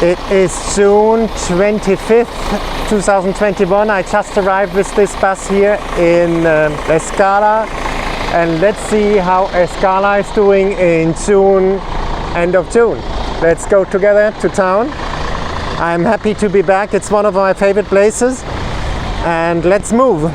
It is June 25th, 2021. I just arrived with this bus here in La Scala, and let's see how Escala is doing in June, end of June. Let's go together to town. I'm happy to be back. It's one of my favorite places, and let's move.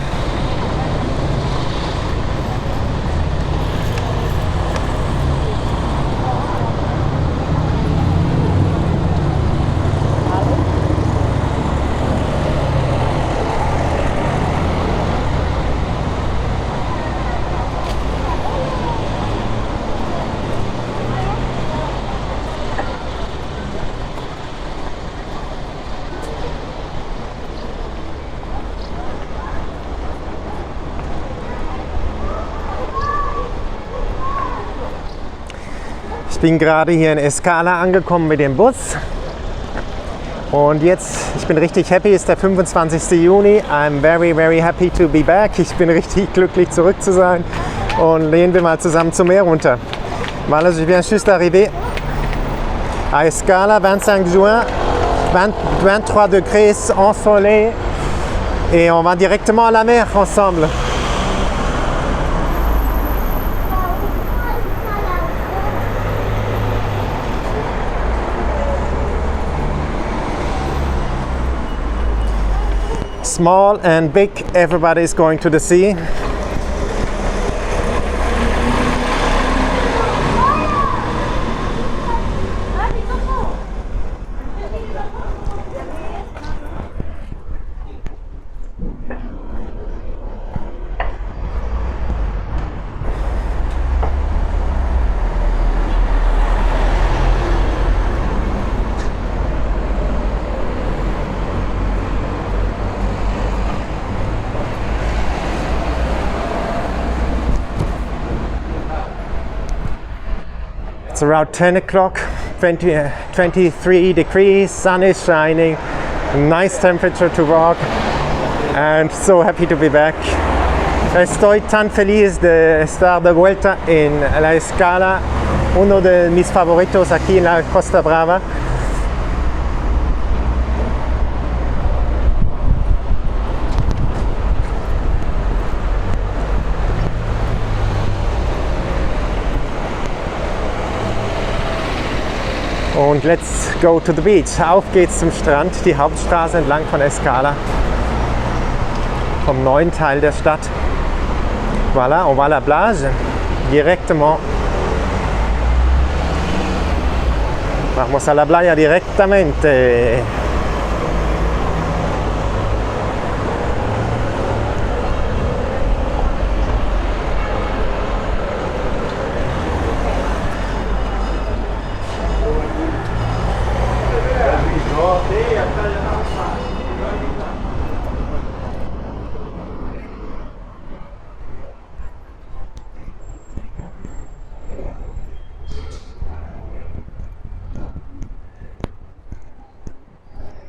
Ich bin gerade hier in Escala angekommen mit dem Bus und jetzt, ich bin richtig happy, ist der 25. Juni. I'm very, very happy to be back. Ich bin richtig glücklich zurück zu sein und gehen wir mal zusammen zum Meer runter. Voilà, je viens juste d'arriver à Escala, 25 juin, 23 degrés ensoleillés et on va directement à la mer ensemble. Small and big, everybody is going to the sea. It's around 10 o'clock, 23 degrees, sun is shining, nice temperature to walk, and so happy to be back. Estoy tan feliz de estar de vuelta en La Scala, uno de mis favoritos aquí en la Costa Brava. Und let's go to the beach. Auf geht's zum Strand, die Hauptstraße entlang von Escala, vom neuen Teil der Stadt. Voilà, on va à la plage, directement. Vamos a la playa directamente.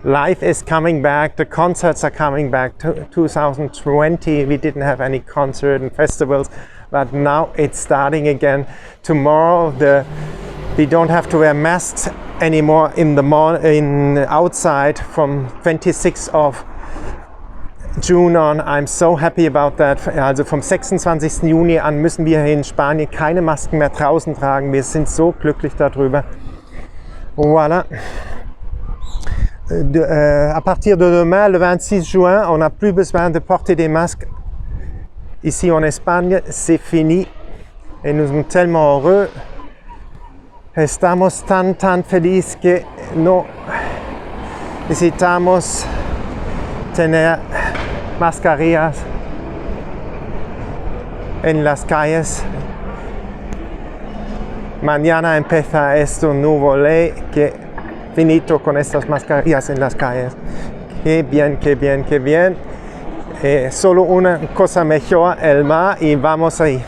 Life is coming back, the concerts are coming back. 2020 we didn't have any concert and festivals, but now it's starting again. Tomorrow we don't have to wear masks anymore outside from 26th of June on. I'm so happy about that. Also vom 26. Juni an müssen wir hier in Spanien keine Masken mehr draußen tragen. Wir sind so glücklich darüber. Voilà. À partir de demain, le 26 juin, on n'a plus besoin de porter des masques. Ici en Espagne, c'est fini. Et nous sommes tellement heureux. Estamos tan felices que no necesitamos tener mascarillas en las calles. Mañana empieza esta nueva ley que finito con estas mascarillas en las calles. Qué bien, qué bien, qué bien. Solo una cosa mejor, el mar, y vamos ahí.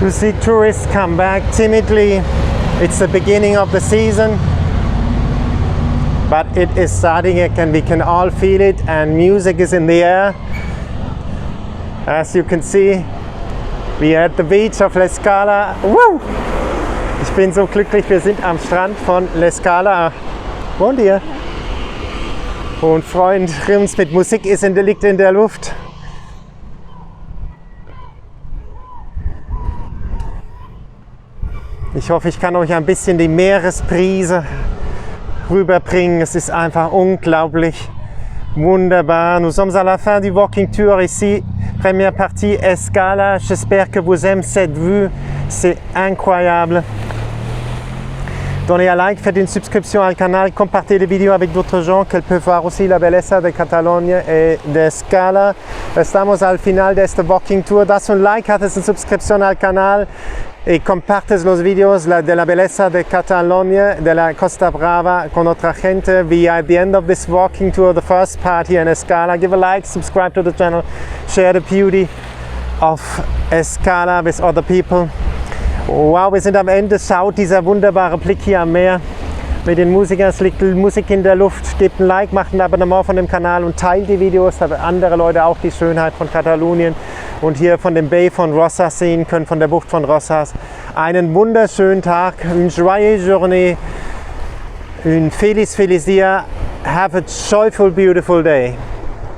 You see tourists come back timidly. It's the beginning of the season, but it is starting again. We can all feel it, and music is in the air. As you can see, we are at the beach of La Scala. Woo! Ich bin so glücklich, wir sind am Strand von La Scala. Bon dia! Und freuen uns mit Musik, liegt in der Luft. Ich hoffe, ich kann euch ein bisschen die Meeresbrise rüberbringen. Es ist einfach unglaublich wunderbar. Nous sommes à la fin du walking tour ici. Première partie Escala. J'espère que vous aimez cette vue. C'est incroyable. Donnez un like, faites une subscription al canal, compartez les vidéos avec d'autres gens qu'elles peuvent voir aussi la belleza de Catalunya et de Escala. Estamos al final de este walking tour. Das un like, haces una suscripción al canal y compartes los videos de la belleza de Catalunya, de la Costa Brava con otra gente. We are at the end of this walking tour, the first part here in Escala. Give a like, subscribe to the channel, share the beauty of Escala with other people. Wow, wir sind am Ende. Schaut dieser wunderbare Blick hier am Meer mit den Musikern. Es liegt Musik in der Luft. Gebt ein Like, macht ein Abonnement von dem Kanal und teilt die Videos, damit andere Leute auch die Schönheit von Katalonien und hier von dem Bay von Rosas sehen können, von der Bucht von Rosas. Einen wunderschönen Tag, une joyeuse journée, une feliz dia. Have a joyful, beautiful day.